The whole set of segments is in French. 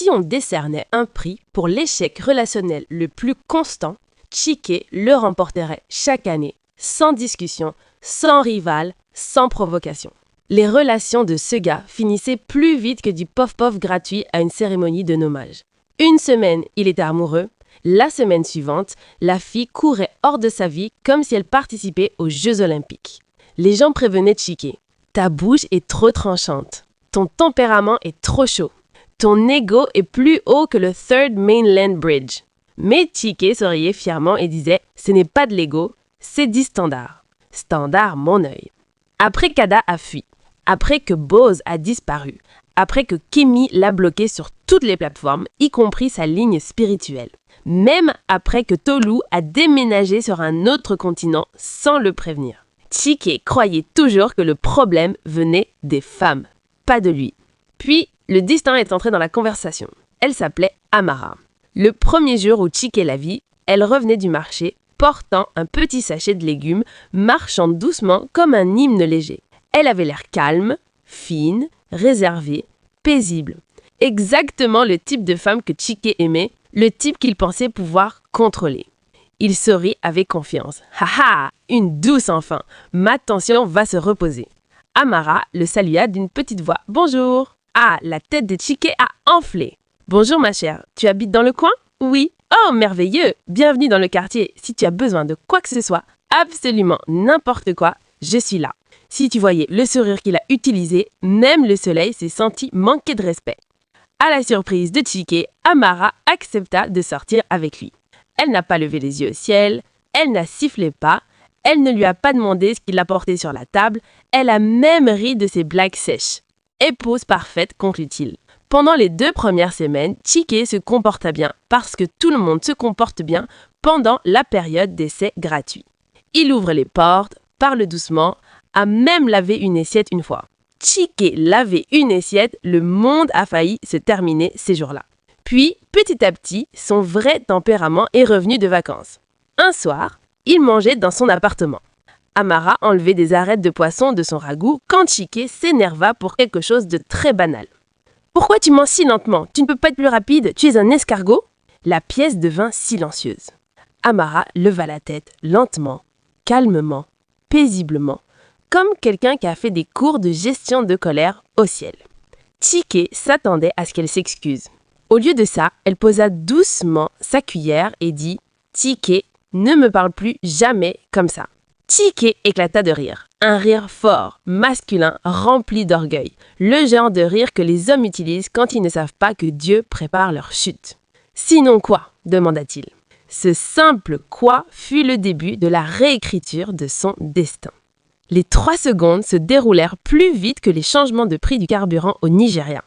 Si on décernait un prix pour l'échec relationnel le plus constant, Chike le remporterait chaque année, sans discussion, sans rival, sans provocation. Les relations de ce gars finissaient plus vite que du pof-pof gratuit à une cérémonie de nommage. Une semaine, il était amoureux. La semaine suivante, la fille courait hors de sa vie comme si elle participait aux Jeux Olympiques. Les gens prévenaient Chike. Ta bouche est trop tranchante. Ton tempérament est trop chaud. Ton ego est plus haut que le Third Mainland Bridge. Mais Chike souriait fièrement et disait « Ce n'est pas de l'ego, c'est du standard. Standard mon œil. » Après qu'Ada a fui, après que Bose a disparu, après que Kemi l'a bloqué sur toutes les plateformes, y compris sa ligne spirituelle, même après que Tolu a déménagé sur un autre continent sans le prévenir. Chike croyait toujours que le problème venait des femmes, pas de lui. Puis, le destin est entré dans la conversation. Elle s'appelait Amara. Le premier jour où Chike la vit, elle revenait du marché, portant un petit sachet de légumes, marchant doucement comme un hymne léger. Elle avait l'air calme, fine, réservée, paisible. Exactement le type de femme que Chike aimait, le type qu'il pensait pouvoir contrôler. Il sourit avec confiance. « Haha, une douce enfant, ma tension va se reposer. » Amara le salua d'une petite voix. « Bonjour !» Ah, la tête de Chike a enflé. « Bonjour ma chère, tu habites dans le coin ?»« Oui. »« Oh, merveilleux. Bienvenue dans le quartier. Si tu as besoin de quoi que ce soit, absolument n'importe quoi, je suis là. » Si tu voyais le sourire qu'il a utilisé, même le soleil s'est senti manquer de respect. À la surprise de Chike, Amara accepta de sortir avec lui. Elle n'a pas levé les yeux au ciel, elle n'a sifflé pas, elle ne lui a pas demandé ce qu'il apportait sur la table, elle a même ri de ses blagues sèches. Épouse parfaite, conclut-il. Pendant les 2 premières semaines, Chike se comporta bien parce que tout le monde se comporte bien pendant la période d'essai gratuit. Il ouvre les portes, parle doucement, a même lavé une assiette une fois. Chike laver une assiette, le monde a failli se terminer ces jours-là. Puis, petit à petit, son vrai tempérament est revenu de vacances. Un soir, il mangeait dans son appartement. Amara enlevait des arêtes de poisson de son ragoût quand Chike s'énerva pour quelque chose de très banal. « Pourquoi tu manges si lentement? Tu ne peux pas être plus rapide, tu es un escargot ?» La pièce devint silencieuse. Amara leva la tête lentement, calmement, paisiblement, comme quelqu'un qui a fait des cours de gestion de colère au ciel. Chike s'attendait à ce qu'elle s'excuse. Au lieu de ça, elle posa doucement sa cuillère et dit « Chike, ne me parle plus jamais comme ça. » Chike éclata de rire. Un rire fort, masculin, rempli d'orgueil. Le genre de rire que les hommes utilisent quand ils ne savent pas que Dieu prépare leur chute. « Sinon quoi ?» demanda-t-il. Ce simple « quoi » fut le début de la réécriture de son destin. Les 3 secondes se déroulèrent plus vite que les changements de prix du carburant au Nigeria.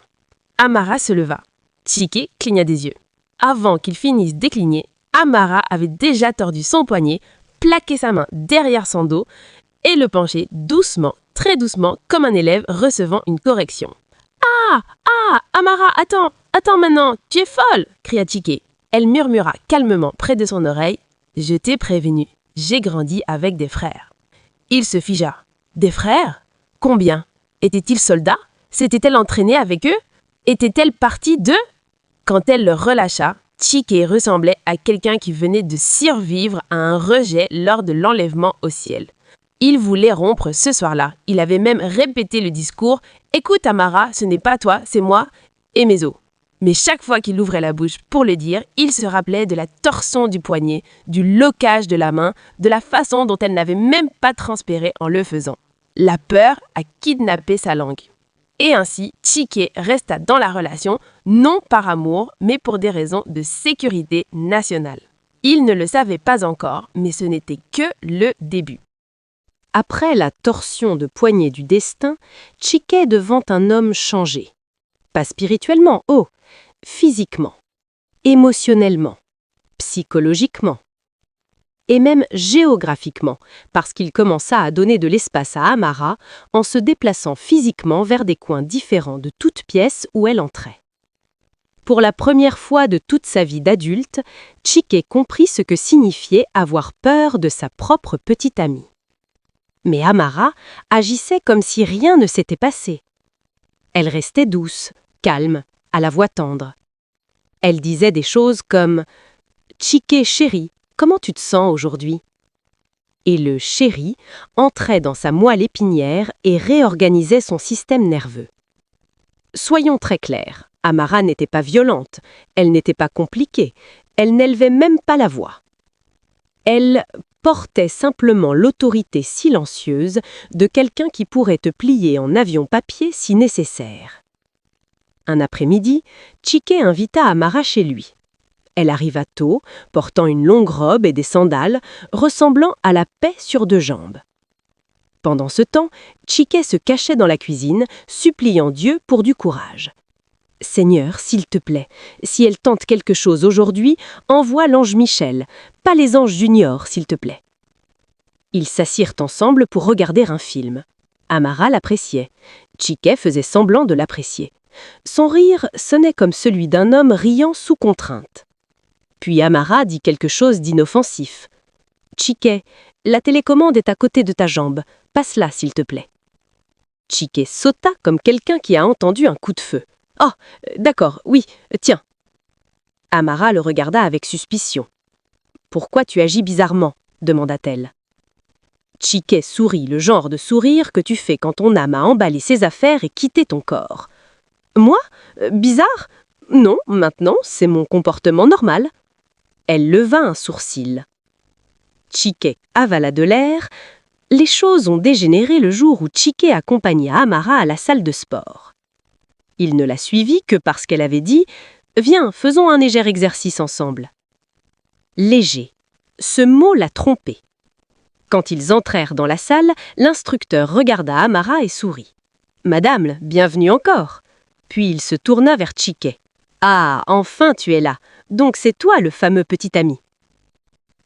Amara se leva. Chike cligna des yeux. Avant qu'il finisse d'écligner, Amara avait déjà tordu son poignet, plaqué sa main derrière son dos et le penché doucement, très doucement, comme un élève recevant une correction. « Ah, Amara, attends maintenant, tu es folle !» cria Chike. Elle murmura calmement près de son oreille. « Je t'ai prévenu, j'ai grandi avec des frères. » Il se figea. « Des frères? Combien? Étaient-ils soldats? S'était-elle entraînée avec eux? Était-elle partie d'eux ?» Quand elle le relâcha, Chike ressemblait à quelqu'un qui venait de survivre à un rejet lors de l'enlèvement au ciel. Il voulait rompre ce soir-là. Il avait même répété le discours « Écoute Amara, ce n'est pas toi, c'est moi et mes os. » Mais chaque fois qu'il ouvrait la bouche pour le dire, il se rappelait de la torsion du poignet, du locage de la main, de la façon dont elle n'avait même pas transpiré en le faisant. La peur a kidnappé sa langue. Et ainsi, Chike resta dans la relation, non par amour, mais pour des raisons de sécurité nationale. Il ne le savait pas encore, mais ce n'était que le début. Après la torsion de poignet du destin, Chike devint un homme changé. Pas spirituellement, physiquement, émotionnellement, psychologiquement et même géographiquement, parce qu'il commença à donner de l'espace à Amara en se déplaçant physiquement vers des coins différents de toute pièce où elle entrait. Pour la première fois de toute sa vie d'adulte, Chike comprit ce que signifiait avoir peur de sa propre petite amie. Mais Amara agissait comme si rien ne s'était passé. Elle restait douce, calme, à la voix tendre. Elle disait des choses comme « Chike chéri, comment tu te sens aujourd'hui ?» Et le chéri entrait dans sa moelle épinière et réorganisait son système nerveux. Soyons très clairs, Amara n'était pas violente, elle n'était pas compliquée, elle n'élevait même pas la voix. Elle portait simplement l'autorité silencieuse de quelqu'un qui pourrait te plier en avion papier si nécessaire. Un après-midi, Chike invita Amara chez lui. Elle arriva tôt, portant une longue robe et des sandales, ressemblant à la paix sur deux jambes. Pendant ce temps, Chike se cachait dans la cuisine, suppliant Dieu pour du courage. « Seigneur, s'il te plaît, si elle tente quelque chose aujourd'hui, envoie l'ange Michel, pas les anges juniors, s'il te plaît. » Ils s'assirent ensemble pour regarder un film. Amara l'appréciait. Chike faisait semblant de l'apprécier. Son rire sonnait comme celui d'un homme riant sous contrainte. Puis Amara dit quelque chose d'inoffensif. « Chike, la télécommande est à côté de ta jambe. Passe-la, s'il te plaît. » Chike sauta comme quelqu'un qui a entendu un coup de feu. « Oh, d'accord, oui, tiens. » Amara le regarda avec suspicion. « Pourquoi tu agis bizarrement ?» demanda-t-elle. Chike sourit, le genre de sourire que tu fais quand ton âme a emballé ses affaires et quitté ton corps. « Moi ? Bizarre ? Non, maintenant, c'est mon comportement normal. » Elle leva un sourcil. Chike avala de l'air. Les choses ont dégénéré le jour où Chike accompagna Amara à la salle de sport. Il ne la suivit que parce qu'elle avait dit « Viens, faisons un léger exercice ensemble. » Léger. Ce mot l'a trompé. Quand ils entrèrent dans la salle, l'instructeur regarda Amara et sourit. « Madame, bienvenue encore. » Puis il se tourna vers Chike. « Ah, enfin tu es là. Donc c'est toi le fameux petit ami. »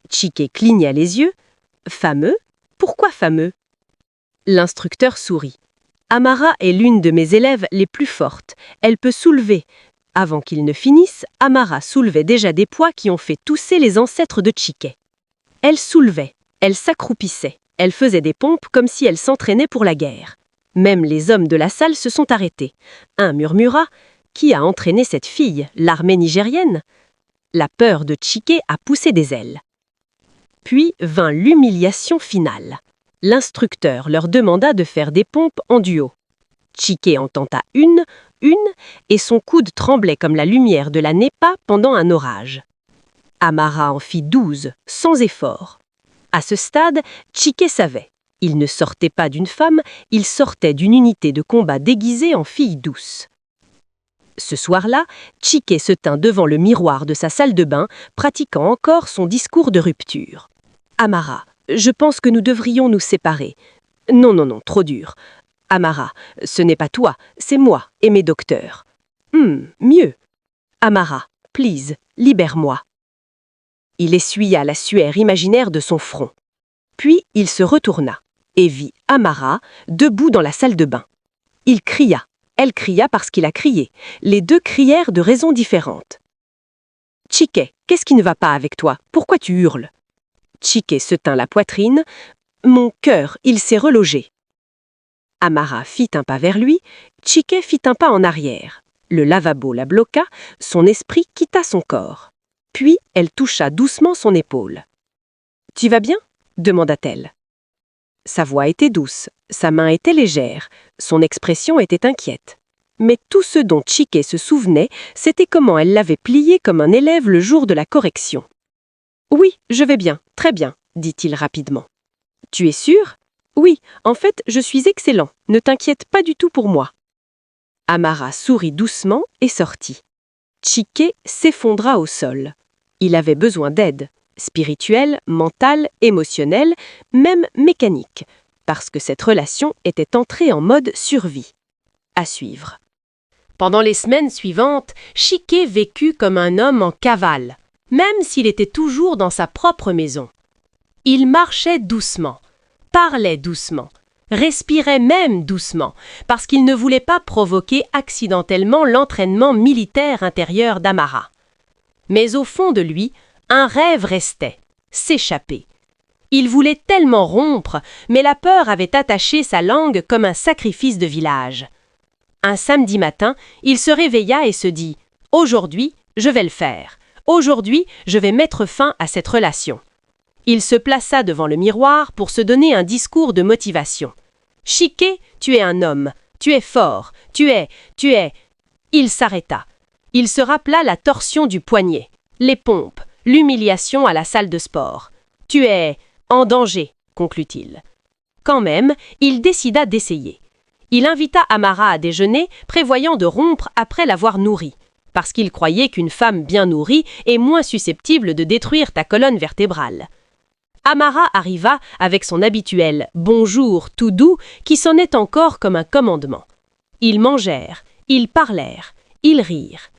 Chike cligna les yeux. « Fameux ? Pourquoi fameux ?» L'instructeur sourit. « Amara est l'une de mes élèves les plus fortes. Elle peut soulever. » Avant qu'il ne finisse, Amara soulevait déjà des poids qui ont fait tousser les ancêtres de Chike. Elle soulevait, elle s'accroupissait, elle faisait des pompes comme si elle s'entraînait pour la guerre. Même les hommes de la salle se sont arrêtés. Un murmura « Qui a entraîné cette fille, l'armée nigérienne ?» La peur de Chike a poussé des ailes. Puis vint l'humiliation finale. L'instructeur leur demanda de faire des pompes en duo. Chike en tenta une, et son coude tremblait comme la lumière de la Népa pendant un orage. Amara en fit 12, sans effort. À ce stade, Chike savait. Il ne sortait pas d'une femme, il sortait d'une unité de combat déguisée en fille douce. Ce soir-là, Chike se tint devant le miroir de sa salle de bain, pratiquant encore son discours de rupture. « Amara, je pense que nous devrions nous séparer. Non, trop dur. Amara, ce n'est pas toi, c'est moi et mes docteurs. Mieux. Amara, please, libère-moi. » Il essuya la sueur imaginaire de son front. Puis il se retourna et vit Amara debout dans la salle de bain. Il cria. Elle cria parce qu'il a crié. Les deux crièrent de raisons différentes. « Chike, qu'est-ce qui ne va pas avec toi? Pourquoi tu hurles ?» Chike se tint la poitrine. « Mon cœur, il s'est relogé. » Amara fit un pas vers lui. Chike fit un pas en arrière. Le lavabo la bloqua. Son esprit quitta son corps. Puis elle toucha doucement son épaule. « Tu vas bien ?» demanda-t-elle. Sa voix était douce, sa main était légère, son expression était inquiète. Mais tout ce dont Chike se souvenait, c'était comment elle l'avait plié comme un élève le jour de la correction. « Oui, je vais bien, très bien, » dit-il rapidement. « Tu es sûr ? Oui, en fait, je suis excellent, ne t'inquiète pas du tout pour moi. » Amara sourit doucement et sortit. Chike s'effondra au sol. Il avait besoin d'aide. Spirituelle, mentale, émotionnelle, même mécanique, parce que cette relation était entrée en mode survie. À suivre. Pendant les semaines suivantes, Chike vécut comme un homme en cavale, même s'il était toujours dans sa propre maison. Il marchait doucement, parlait doucement, respirait même doucement, parce qu'il ne voulait pas provoquer accidentellement l'entraînement militaire intérieur d'Amara. Mais au fond de lui, un rêve restait, s'échapper. Il voulait tellement rompre, mais la peur avait attaché sa langue comme un sacrifice de village. Un samedi matin, il se réveilla et se dit « Aujourd'hui, je vais le faire. Aujourd'hui, je vais mettre fin à cette relation. » Il se plaça devant le miroir pour se donner un discours de motivation. « Chike, tu es un homme. Tu es fort. Tu es... Il s'arrêta. Il se rappela la torsion du poignet, les pompes, l'humiliation à la salle de sport. « Tu es... en danger, » conclut-il. Quand même, il décida d'essayer. Il invita Amara à déjeuner, prévoyant de rompre après l'avoir nourrie, parce qu'il croyait qu'une femme bien nourrie est moins susceptible de détruire ta colonne vertébrale. Amara arriva avec son habituel « bonjour » tout doux qui sonnait encore comme un commandement. Ils mangèrent, ils parlèrent, ils rirent.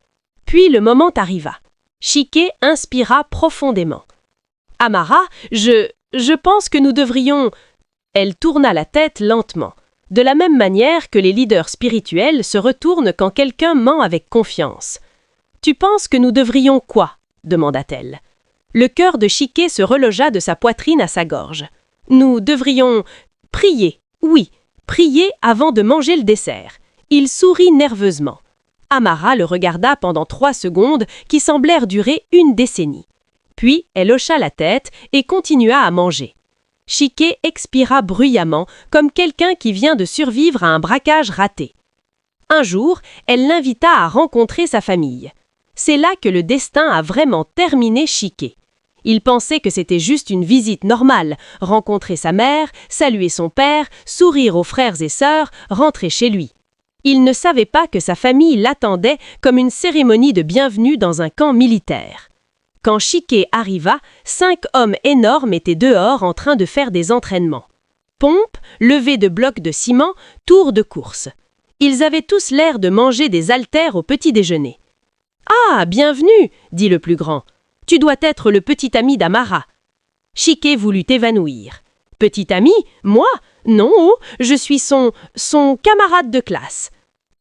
Puis le moment arriva. Chike inspira profondément. « Amara, je pense que nous devrions... » Elle tourna la tête lentement, de la même manière que les leaders spirituels se retournent quand quelqu'un ment avec confiance. « Tu penses que nous devrions quoi ?» demanda-t-elle. Le cœur de Chike se relogea de sa poitrine à sa gorge. « Nous devrions prier, oui, prier avant de manger le dessert. » Il sourit nerveusement. Amara le regarda pendant 3 secondes qui semblèrent durer une décennie. Puis elle hocha la tête et continua à manger. Chike expira bruyamment, comme quelqu'un qui vient de survivre à un braquage raté. Un jour, elle l'invita à rencontrer sa famille. C'est là que le destin a vraiment terminé Chike. Il pensait que c'était juste une visite normale, rencontrer sa mère, saluer son père, sourire aux frères et sœurs, rentrer chez lui. Il ne savait pas que sa famille l'attendait comme une cérémonie de bienvenue dans un camp militaire. Quand Chike arriva, 5 hommes énormes étaient dehors en train de faire des entraînements. Pompe, levée de blocs de ciment, tour de course. Ils avaient tous l'air de manger des haltères au petit déjeuner. « Ah, bienvenue !» dit le plus grand. « Tu dois être le petit ami d'Amara. » Chike voulut évanouir. « Petit ami ? Moi ? Non, je suis son camarade de classe. »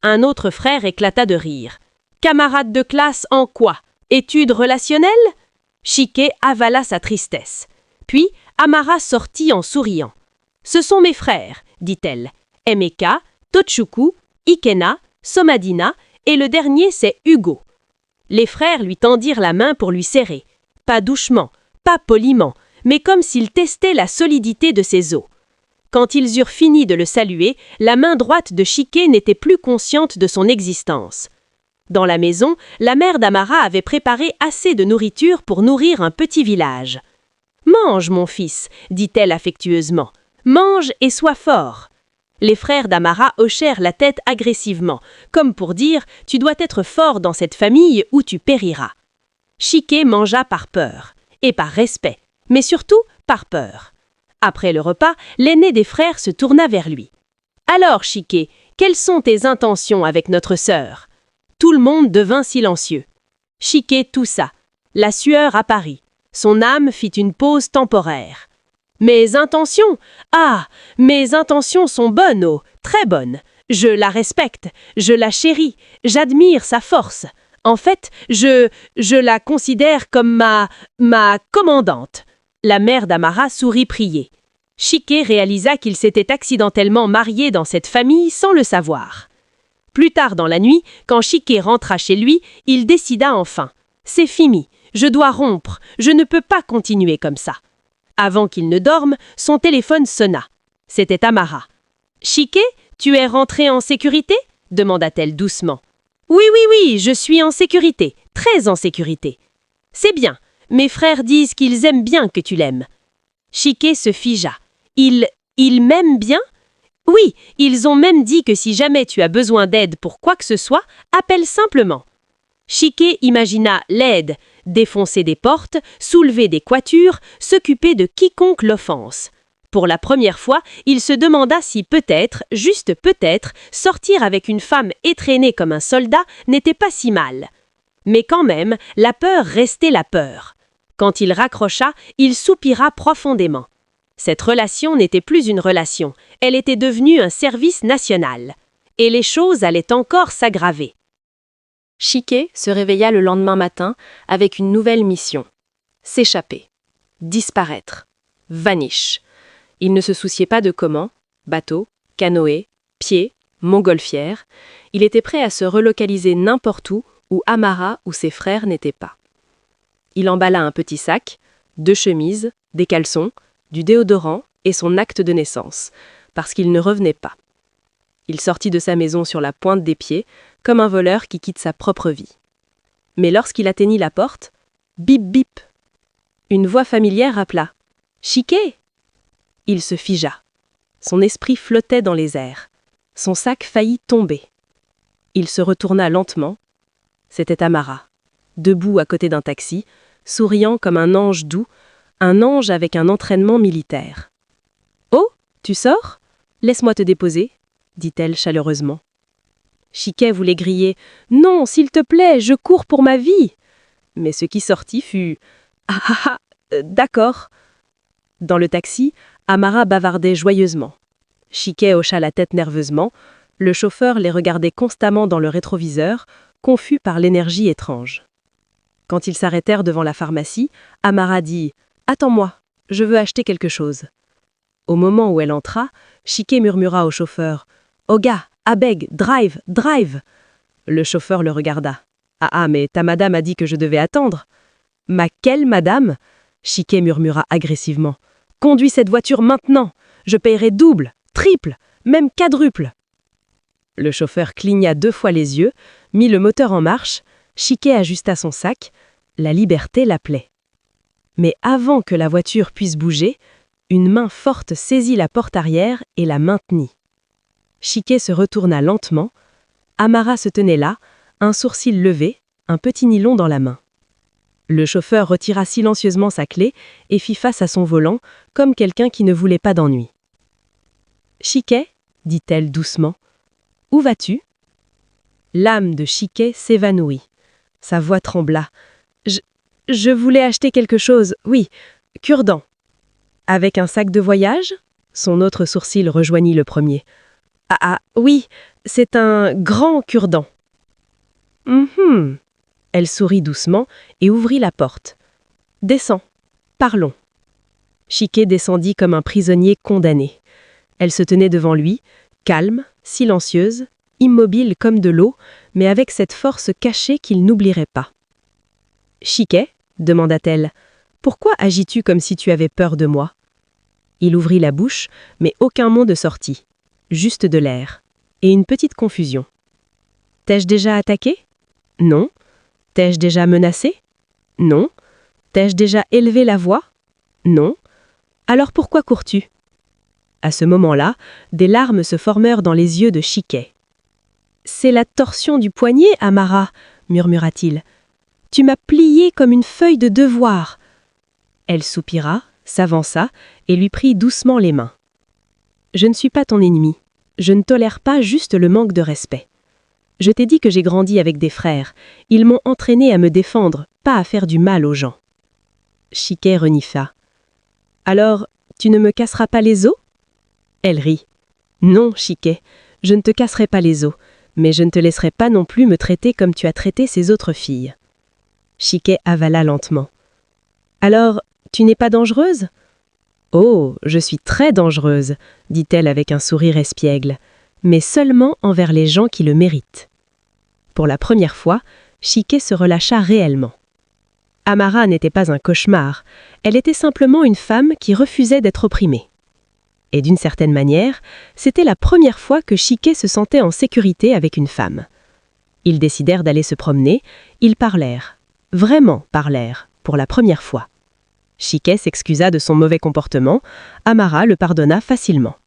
Un autre frère éclata de rire. « Camarade de classe en quoi ? Études relationnelles ?» Chike avala sa tristesse. Puis Amara sortit en souriant. « Ce sont mes frères, dit-elle. Emeka, Tochukwu, Ikena, Somadina, et le dernier c'est Hugo. » Les frères lui tendirent la main pour lui serrer. Pas doucement, pas poliment, mais comme s'ils testaient la solidité de ses os. Quand ils eurent fini de le saluer, la main droite de Chike n'était plus consciente de son existence. Dans la maison, la mère d'Amara avait préparé assez de nourriture pour nourrir un petit village. « Mange, mon fils, dit-elle affectueusement. Mange et sois fort. » Les frères d'Amara hochèrent la tête agressivement, comme pour dire « Tu dois être fort dans cette famille ou tu périras. » Chike mangea par peur, et par respect, mais surtout par peur. Après le repas, l'aîné des frères se tourna vers lui. « Alors, Chike, quelles sont tes intentions avec notre sœur ?» Tout le monde devint silencieux. Chike toussa. La sueur apparut. Son âme fit une pause temporaire. « Mes intentions ? Ah, mes intentions sont bonnes, oh, très bonnes. Je la respecte, je la chéris, j'admire sa force. En fait, je la considère comme ma commandante. » La mère d'Amara sourit priée. Chike réalisa qu'il s'était accidentellement marié dans cette famille sans le savoir. Plus tard dans la nuit, quand Chike rentra chez lui, il décida enfin. « C'est fini, je dois rompre, je ne peux pas continuer comme ça. » Avant qu'il ne dorme, son téléphone sonna. C'était Amara. « Chike, tu es rentré en sécurité ?» demanda-t-elle doucement. « Oui, je suis en sécurité, très en sécurité. »« C'est bien, mes frères disent qu'ils aiment bien que tu l'aimes. » Chike se figea. « Ils m'aiment bien ? » « Oui, ils ont même dit que si jamais tu as besoin d'aide pour quoi que ce soit, appelle simplement. » Chike imagina l'aide, défoncer des portes, soulever des coiffures, s'occuper de quiconque l'offense. Pour la première fois, il se demanda si peut-être, juste peut-être, sortir avec une femme étrenée comme un soldat n'était pas si mal. Mais quand même, la peur restait la peur. Quand il raccrocha, il soupira profondément. Cette relation n'était plus une relation, elle était devenue un service national. Et les choses allaient encore s'aggraver. Chike se réveilla le lendemain matin avec une nouvelle mission. S'échapper. Disparaître. Vanish. Il ne se souciait pas de comment, bateau, canoë, pied, montgolfière. Il était prêt à se relocaliser n'importe où où Amara ou ses frères n'étaient pas. Il emballa un petit sac, 2 chemises, des caleçons, du déodorant et son acte de naissance, parce qu'il ne revenait pas. Il sortit de sa maison sur la pointe des pieds, comme un voleur qui quitte sa propre vie. Mais lorsqu'il atteignit la porte, bip bip! Une voix familière appela « Chiquet !» Il se figea. Son esprit flottait dans les airs. Son sac faillit tomber. Il se retourna lentement. C'était Amara, debout à côté d'un taxi, souriant comme un ange doux, un ange avec un entraînement militaire. « Oh, tu sors ? Laisse-moi te déposer, » dit-elle chaleureusement. Chiquet voulait griller « Non, s'il te plaît, je cours pour ma vie !» Mais ce qui sortit fut « Ah ah ah, d'accord !» Dans le taxi, Amara bavardait joyeusement. Chiquet hocha la tête nerveusement. Le chauffeur les regardait constamment dans le rétroviseur, confus par l'énergie étrange. Quand ils s'arrêtèrent devant la pharmacie, Amara dit « Attends-moi, je veux acheter quelque chose. » Au moment où elle entra, Chiquet murmura au chauffeur « Oga, abeg, drive, drive !» Le chauffeur le regarda. « Ah, mais ta madame a dit que je devais attendre. »« Ma quelle madame ?» Chiquet murmura agressivement. « Conduis cette voiture maintenant. Je payerai double, triple, même quadruple. » Le chauffeur cligna 2 fois les yeux, mit le moteur en marche. Chiquet ajusta son sac. La liberté l'appelait. Mais avant que la voiture puisse bouger, une main forte saisit la porte arrière et la maintenit. Chiquet se retourna lentement. Amara se tenait là, un sourcil levé, un petit nylon dans la main. Le chauffeur retira silencieusement sa clé et fit face à son volant, comme quelqu'un qui ne voulait pas d'ennui. « Chiquet, » dit-elle doucement, « où vas-tu » L'âme de Chiquet s'évanouit. Sa voix trembla. « Je voulais acheter quelque chose, oui, cure-dent. » « Avec un sac de voyage » Son autre sourcil rejoignit le premier. « Ah, oui, c'est un grand cure-dent. » Elle sourit doucement et ouvrit la porte. « Descends, parlons. » Chiquet descendit comme un prisonnier condamné. Elle se tenait devant lui, calme, silencieuse, immobile comme de l'eau, mais avec cette force cachée qu'il n'oublierait pas. « Chiquet » demanda-t-elle, « pourquoi agis-tu comme si tu avais peur de moi ?» Il ouvrit la bouche, mais aucun mot ne sortit, juste de l'air, et une petite confusion. « T'ai-je déjà attaqué ? Non. T'ai-je déjà menacé ? Non. T'ai-je déjà élevé la voix ? Non. Alors pourquoi cours-tu ? » À ce moment-là, des larmes se formèrent dans les yeux de Chiquet. « C'est la torsion du poignet, Amara, » murmura-t-il. « Tu m'as plié comme une feuille de devoir. » Elle soupira, s'avança et lui prit doucement les mains. « Je ne suis pas ton ennemi. Je ne tolère pas juste le manque de respect. Je t'ai dit que j'ai grandi avec des frères. Ils m'ont entraîné à me défendre, pas à faire du mal aux gens. » Chiquet renifla. « Alors, tu ne me casseras pas les os ?» Elle rit. « Non, Chiquet, je ne te casserai pas les os, mais je ne te laisserai pas non plus me traiter comme tu as traité ces autres filles. » Chiquet avala lentement. « Alors, tu n'es pas dangereuse ? » « Oh, je suis très dangereuse, » dit-elle avec un sourire espiègle, mais seulement envers les gens qui le méritent. Pour la première fois, Chiquet se relâcha réellement. Amara n'était pas un cauchemar, elle était simplement une femme qui refusait d'être opprimée. Et d'une certaine manière, c'était la première fois que Chiquet se sentait en sécurité avec une femme. Ils décidèrent d'aller se promener, ils parlèrent, vraiment parlèrent, pour la première fois. Chiquet s'excusa de son mauvais comportement, Amara le pardonna facilement.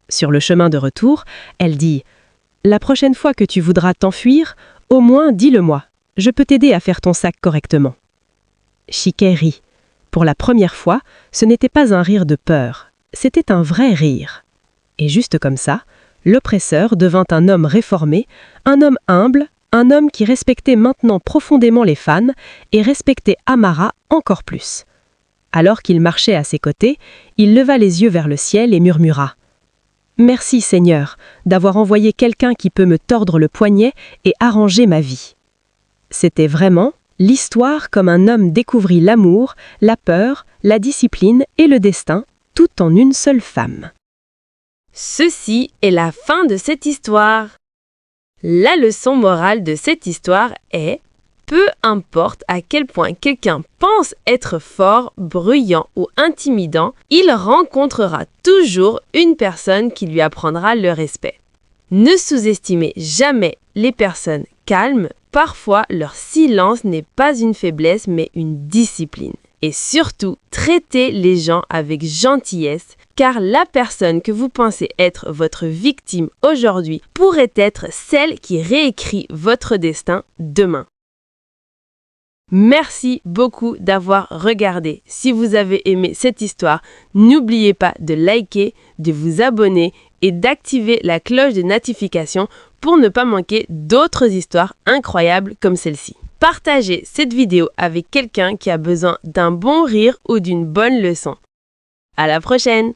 Sur le chemin de retour, elle dit « La prochaine fois que tu voudras t'enfuir, au moins dis-le-moi, je peux t'aider à faire ton sac correctement. » Chiquet rit. Pour la première fois, ce n'était pas un rire de peur, c'était un vrai rire. Et juste comme ça, l'oppresseur devint un homme réformé, un homme humble, un homme qui respectait maintenant profondément les fans et respectait Amara encore plus. Alors qu'il marchait à ses côtés, il leva les yeux vers le ciel et murmura « Merci Seigneur d'avoir envoyé quelqu'un qui peut me tordre le poignet et arranger ma vie. » C'était vraiment l'histoire comme un homme découvrit l'amour, la peur, la discipline et le destin, tout en une seule femme. Ceci est la fin de cette histoire. La leçon morale de cette histoire est: peu importe à quel point quelqu'un pense être fort, bruyant ou intimidant, il rencontrera toujours une personne qui lui apprendra le respect. Ne sous-estimez jamais les personnes calmes. Parfois, leur silence n'est pas une faiblesse, mais une discipline. Et surtout, traitez les gens avec gentillesse, car la personne que vous pensez être votre victime aujourd'hui pourrait être celle qui réécrit votre destin demain. Merci beaucoup d'avoir regardé. Si vous avez aimé cette histoire, n'oubliez pas de liker, de vous abonner et d'activer la cloche de notification pour ne pas manquer d'autres histoires incroyables comme celle-ci. Partagez cette vidéo avec quelqu'un qui a besoin d'un bon rire ou d'une bonne leçon. À la prochaine!